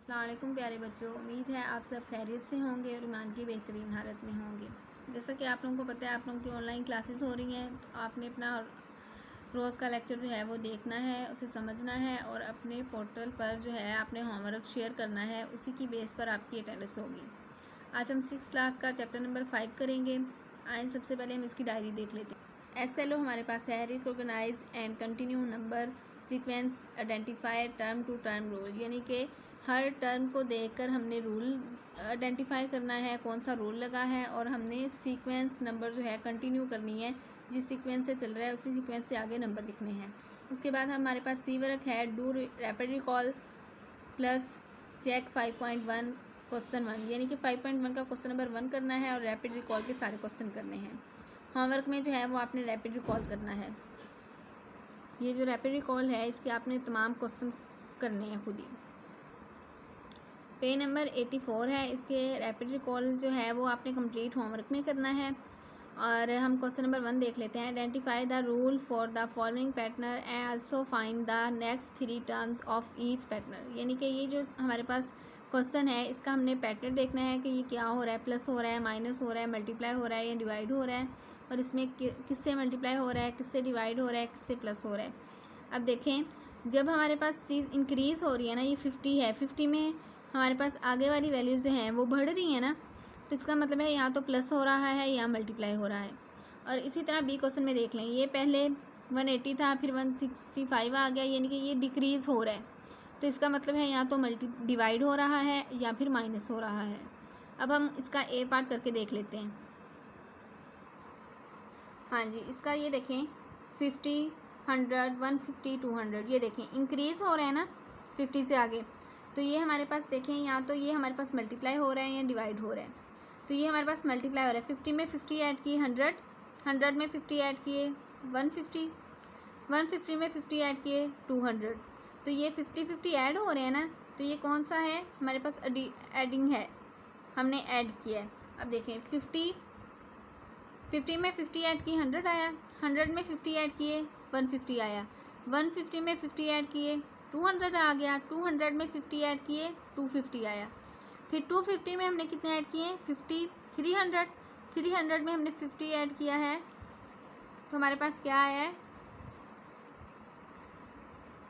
अस्सलाम वालेकुम प्यारे बच्चों, उम्मीद है आप सब खैरियत से होंगे और ईमान की बेहतरीन हालत में होंगे। जैसा कि आप लोगों को पता है, आप लोगों की ऑनलाइन क्लासेस हो रही हैं, तो आपने अपना रोज़ का लेक्चर जो है वो देखना है, उसे समझना है और अपने पोर्टल पर जो है आपने होमवर्क शेयर करना है। उसी की बेस पर आपकी अटेंडेंस होगी। आज हम 6th क्लास का चैप्टर नंबर 5 करेंगे। आइए सबसे पहले हम इसकी डायरी देख लेते हैं। SLO हमारे पास है, recognize and continue number sequence identify term to term rule, यानी कि हर टर्म को देखकर हमने रूल आइडेंटिफाई करना है, कौन सा रूल लगा है, और हमने सीक्वेंस नंबर जो है कंटिन्यू करनी है। जिस सीक्वेंस से चल रहा है उसी सीक्वेंस से आगे नंबर लिखने हैं। उसके बाद हमारे पास सी वर्क है, do rapid recall plus check 5.1 question 1, यानी कि 5.1 का क्वेश्चन नंबर 1 करना है और रैपिड रिकॉल के सारे क्वेश्चन करने हैं। होमवर्क में जो है वो आपने रैपिड रिकॉल करना है। ये जो रैपिड रिकॉल है इसके आपने तमाम क्वेश्चन करने हैं खुद ही। पेज नंबर 84 है, इसके रैपिड रिकॉल जो है वो आपने कंप्लीट होमवर्क में करना है। और हम क्वेश्चन नंबर 1 देख लेते हैं। Identify the rule for the following pattern and also find the next 3 terms of each pattern, यानी कि ये जो हमारे पास क्वेश्चन है इसका हमने पैटर्न देखना है कि ये क्या हो रहा है, प्लस हो रहा है, माइनस हो रहा है, मल्टीप्लाई हो रहा है या डिवाइड हो रहा है, और इसमें किससे मल्टीप्लाई हो रहा है, किससे डिवाइड हो रहा है, किससे प्लस हो रहा है। अब देखें, जब हमारे पास चीज़ इंक्रीज़ हो रही है ना, ये 50 है, 50 में हमारे पास आगे वाली वैल्यूज़ जो हैं वो बढ़ रही हैं ना, तो इसका मतलब है यहाँ तो प्लस हो रहा है या मल्टीप्लाई हो रहा है। और इसी तरह बी क्वेश्चन में देख लें, ये पहले 180 था, फिर 165 आ गया, यानी कि ये डिक्रीज़ हो रहा है, तो इसका मतलब है यहाँ तो डिवाइड हो रहा है या फिर माइनस हो रहा है। अब हम इसका ए पार्ट करके देख लेते हैं। हाँ जी, इसका ये देखें 50, 100, 150, 200, ये देखें इंक्रीज़ हो रहे हैं ना 50 से आगे, तो ये हमारे पास देखें यहाँ तो ये हमारे पास मल्टीप्लाई हो रहा है या डिवाइड हो रहा है, तो ये हमारे पास मल्टीप्लाई हो रहा है। 50 में 50 ऐड किए 100, 100 में 50 ऐड किए 150, 150 में 50 ऐड किए 200, तो ये 50-50 ऐड हो रहे हैं ना, तो ये कौन सा है हमारे पास एडिंग है, हमने ऐड किया है। अब देखें 50 में 50 ऐड किए 100 आया, 100 में 50 ऐड किए 150 आया, 150 में 50 ऐड किए 200 आ गया, 200 में 50 ऐड किए 250 आया, फिर 250 में हमने कितने ऐड किए 50, 300, 300 में हमने 50 ऐड किया है, तो हमारे पास क्या आया है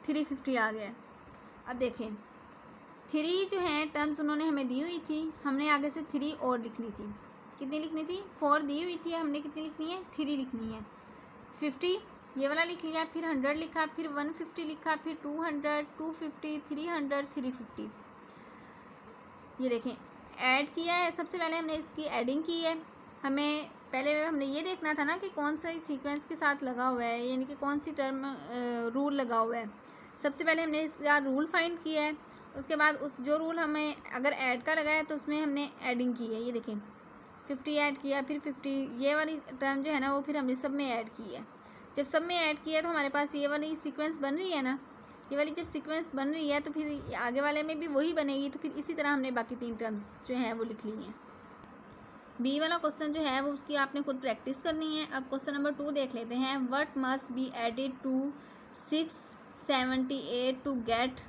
350 आ गया। अब देखें 3 जो है टर्म्स उन्होंने हमें दी हुई थी, हमने आगे से 3 और लिखनी थी। कितनी लिखनी थी, 4 दी हुई थी, हमने कितनी लिखनी है 3 लिखनी है। 50 ये वाला लिख लिया, फिर 100 लिखा, फिर 150 लिखा, फिर 200, 250, 300, 350। ये देखें ऐड किया है, सबसे पहले हमने इसकी एडिंग की है। हमें पहले हमने ये देखना था ना कि कौन सा सीक्वेंस के साथ लगा हुआ है, यानी कि कौन सी टर्म रूल लगा हुआ है। सबसे पहले हमने इसका रूल फाइंड किया है, उसके बाद उस जो रूल हमें अगर ऐड का लगा है तो उसमें हमने एडिंग की है। ये देखें 50 ऐड किया, फिर 50 ये वाली टर्म जो है ना वो फिर हमने सब में ऐड की है। जब सब में ऐड किया तो हमारे पास ये वाली सीक्वेंस बन रही है ना, ये वाली जब सीक्वेंस बन रही है तो फिर आगे वाले में भी वही बनेगी, तो फिर इसी तरह हमने बाकी 3 टर्म्स जो हैं वो लिख ली हैं। बी वाला क्वेश्चन जो है वो उसकी आपने खुद प्रैक्टिस करनी है। अब क्वेश्चन नंबर 2 देख लेते हैं। What must be added to 678 to get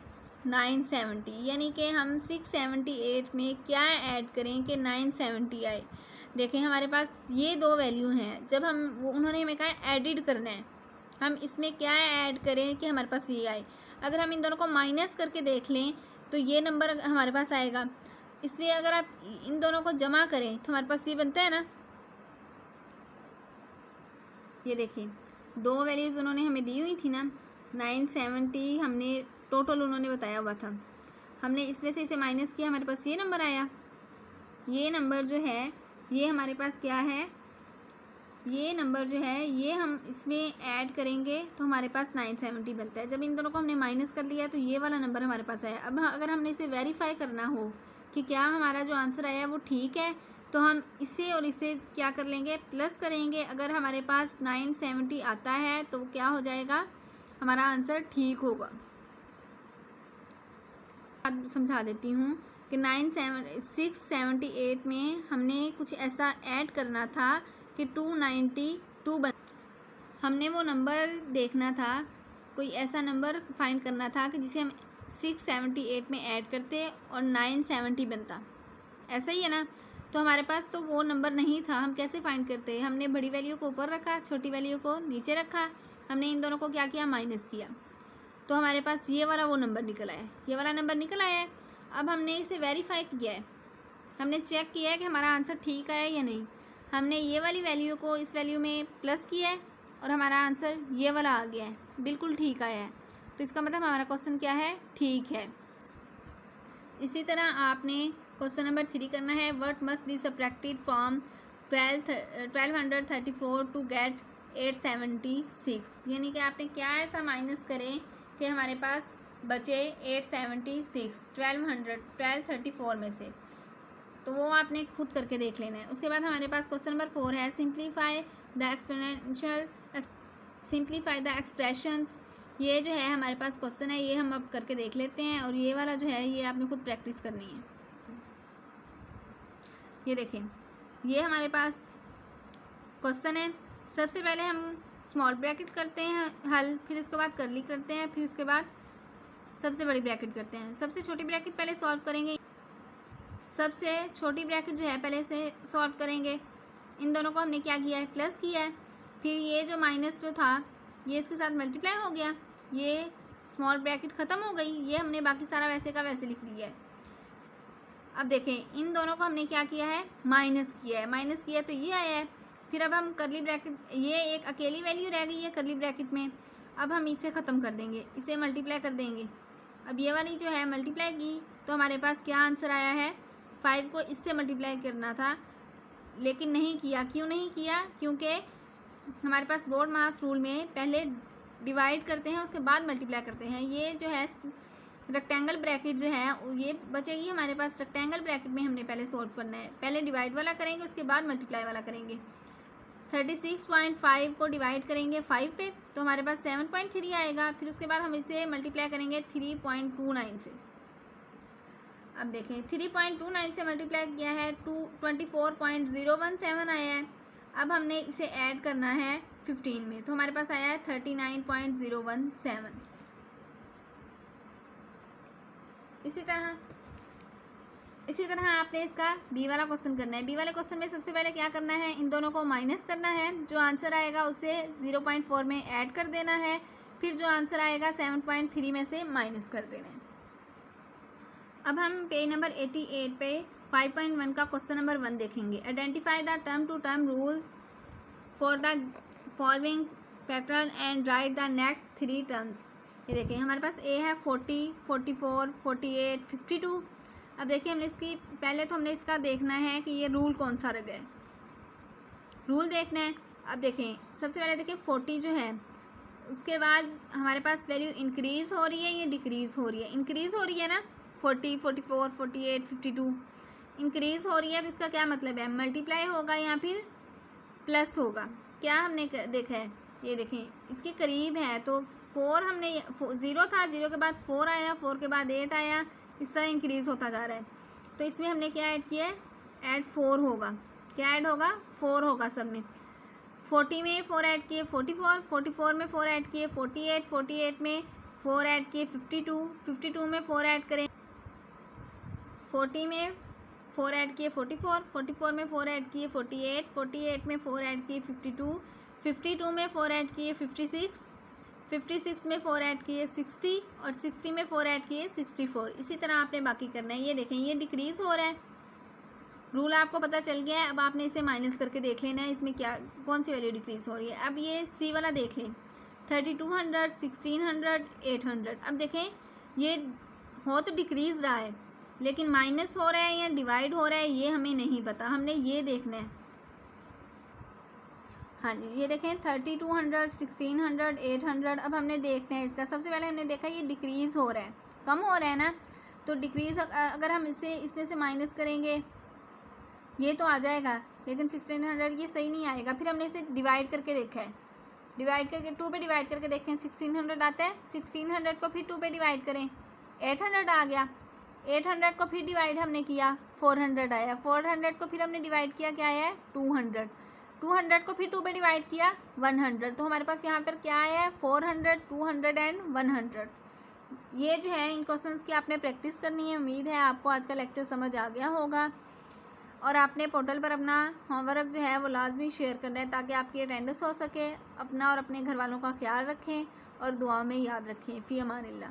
970, यानी कि हम 678 में क्या ऐड करें कि 970 आए। देखें हमारे पास ये 2 वैल्यू हैं, जब हम उन्होंने हमें कहा एडिड करना है, हम इसमें क्या ऐड करें कि हमारे पास ये आए। अगर हम इन दोनों को माइनस करके देख लें तो ये नंबर हमारे पास आएगा, इसलिए अगर आप इन दोनों को जमा करें तो हमारे पास ये बनता है ना। ये देखिए 2 वैल्यूज़ उन्होंने हमें दी हुई थी ना, 970 हमने टोटल उन्होंने बताया हुआ था, हमने इसमें से इसे माइनस किया, हमारे पास ये नंबर आया। ये नंबर जो है ये हमारे पास क्या है, ये नंबर जो है ये हम इसमें ऐड करेंगे तो हमारे पास 970 बनता है। जब इन दोनों को हमने माइनस कर लिया तो ये वाला नंबर हमारे पास आया। अब अगर हमने इसे वेरीफाई करना हो कि क्या हमारा जो आंसर आया वो ठीक है, तो हम इसे और इसे क्या कर लेंगे, प्लस करेंगे। अगर हमारे पास 970 आता है तो क्या हो जाएगा, हमारा आंसर ठीक होगा। अब समझा देती हूँ कि 678 में हमने कुछ ऐसा ऐड करना था कि 292 बन, हमने वो नंबर देखना था, कोई ऐसा नंबर फाइंड करना था कि जिसे हम 678 में ऐड करते और 970 बनता, ऐसा ही है ना। तो हमारे पास तो वो नंबर नहीं था, हम कैसे फाइंड करते? हमने बड़ी वैल्यू को ऊपर रखा, छोटी वैल्यू को नीचे रखा, हमने इन दोनों को क्या किया, माइनस किया, तो हमारे पास ये वाला वो नंबर निकल आया, ये वाला नंबर निकल आया है। अब हमने इसे वेरीफाई किया है, हमने चेक किया है कि हमारा आंसर ठीक आया या नहीं। हमने ये वाली वैल्यू को इस वैल्यू में प्लस किया है और हमारा आंसर ये वाला आ गया है, बिल्कुल ठीक आया है। तो इसका मतलब हमारा क्वेश्चन क्या है, ठीक है। इसी तरह आपने क्वेश्चन नंबर 3 करना है, what must be subtracted from 1234 to get 876, यानी कि आपने क्या ऐसा माइनस करें कि हमारे पास बचे 876 1234 में से, तो वो आपने खुद करके देख लेना है। उसके बाद हमारे पास क्वेश्चन नंबर 4 है, सिंप्लीफाई द एक्सप्रेशंस। ये जो है हमारे पास क्वेश्चन है, ये हम अब करके देख लेते हैं, और ये वाला जो है ये आपने खुद प्रैक्टिस करनी है। ये देखें, ये हमारे पास क्वेश्चन है। सबसे पहले हम स्मॉल ब्रैकेट करते हैं हल, फिर उसके बाद करली करते हैं, फिर उसके बाद सबसे बड़ी ब्रैकेट करते हैं। सबसे छोटी ब्रैकेट पहले सॉल्व करेंगे, सबसे छोटी ब्रैकेट जो है पहले से सॉल्व करेंगे। इन दोनों को हमने क्या किया है, प्लस किया है, फिर ये जो माइनस जो था ये इसके साथ मल्टीप्लाई हो गया, ये स्मॉल ब्रैकेट ख़त्म हो गई, ये हमने बाकी सारा वैसे का वैसे लिख दिया है। अब देखें, इन दोनों को हमने क्या किया है, माइनस किया है, माइनस किया तो ये आया है। फिर अब हम करली ब्रैकेट, ये एक अकेली वैल्यू रह गई है करली ब्रैकेट में, अब हम इसे ख़त्म कर देंगे, इसे मल्टीप्लाई कर देंगे। अब ये वाली जो है मल्टीप्लाई की तो हमारे पास क्या आंसर आया है, 5 को इससे मल्टीप्लाई करना था लेकिन नहीं किया। क्यों नहीं किया, क्योंकि हमारे पास बोर्ड मास रूल में पहले डिवाइड करते हैं उसके बाद मल्टीप्लाई करते हैं। ये जो है रेक्टेंगल ब्रैकेट जो है ये बचेगी हमारे पास, रेक्टेंगल ब्रैकेट में हमने पहले सॉल्व करना है, पहले डिवाइड वाला करेंगे उसके बाद मल्टीप्लाई वाला करेंगे। 36.5 को डिवाइड करेंगे 5 पे तो हमारे पास 7.3 आएगा, फिर उसके बाद हम इसे मल्टीप्लाई करेंगे 3.29 से। अब देखें 3.29 से मल्टीप्लाई किया है 24.017 आया है। अब हमने इसे ऐड करना है 15 में तो हमारे पास आया है 39.017। इसी तरह आपने इसका बी वाला क्वेश्चन करना है। बी वाले क्वेश्चन में सबसे पहले क्या करना है, इन दोनों को माइनस करना है, जो आंसर आएगा उसे 0.4 में ऐड कर देना है, फिर जो आंसर आएगा 7.3 में से माइनस कर देना है। अब हम पेज नंबर 88 पे 5.1 का क्वेश्चन नंबर 1 देखेंगे। Identify the term to term rules for the following factorial and write the next 3 terms. ये देखिए हमारे पास ए है 40, 44, 48, 52। अब देखिए हमने इसकी पहले तो हमने इसका देखना है कि ये रूल कौन सा रह गया, रूल देखना है। अब देखें सबसे पहले देखें 40 जो है उसके बाद हमारे पास वैल्यू इंक्रीज़ हो रही है, ये डिक्रीज़ हो रही है, इंक्रीज़ हो रही है ना, 40, 44, 48, 52 इंक्रीज़ हो रही है, तो इसका क्या मतलब है, मल्टीप्लाई होगा या फिर प्लस होगा। क्या हमने देखा है, ये देखें इसके करीब है तो 4 हमने 0 था, 0 के बाद 4 आया, 4 के बाद 8 आया, इस तरह इंक्रीज़ होता जा रहा है। तो इसमें हमने क्या ऐड किया है, ऐड 4 होगा, क्या ऐड होगा, 4 होगा सब में। 40 में 4 ऐड किए 44, 44 में 4 ऐड किए 48, 48 में 4 ऐड किए 52, 52 में 4 ऐड करें 40 में 4 ऐड किए 44, 44 में 4 ऐड किए 48, 48 में 4 ऐड किए 52, 52 में 4 ऐड किए 56, 56 में 4 ऐड किए 60 और 60 में 4 ऐड किए 64। इसी तरह आपने बाकी करना है। ये देखें ये डिक्रीज़ हो रहा है, रूल आपको पता चल गया है। अब आपने इसे माइनस करके देख लेना है इसमें क्या कौन सी वैल्यू डिक्रीज़ हो रही है। अब ये सी वाला देख लें 3200, 1600, 800। अब देखें ये हो तो डिक्रीज़ रहा है लेकिन माइनस हो रहा है या डिवाइड हो रहा है ये हमें नहीं पता, हमने ये देखना है। हाँ जी ये देखें 3200, 1600, 800। अब हमने देखना है इसका, सबसे पहले हमने देखा ये डिक्रीज़ हो रहा है, कम हो रहा है ना, तो डिक्रीज़ अगर हम इसमें से माइनस करेंगे ये तो आ जाएगा लेकिन 1600 ये सही नहीं आएगा। फिर हमने इसे डिवाइड करके देखा है, डिवाइड करके 2 पे डिवाइड करके देखें 1600 आता है, 1600 को फिर 2 पे डिवाइड करें 800 आ गया, 800 को फिर डिवाइड हमने किया 400 आया, 400 को फिर हमने डिवाइड किया क्या आया है 200, 200 को फिर 2 पे डिवाइड किया 100। तो हमारे पास यहाँ पर क्या आया है 400, 200 एंड 100। ये जो है इन क्वेश्चंस की आपने प्रैक्टिस करनी है। उम्मीद है आपको आज का लेक्चर समझ आ गया होगा और आपने पोर्टल पर अपना होमवर्क जो है वो लाजमी शेयर करना है ताकि आपकी अटेंडेंस हो सके। अपना और अपने घर वालों का ख्याल रखें और दुआ में याद रखें। फ़ी अमानिल्लाह।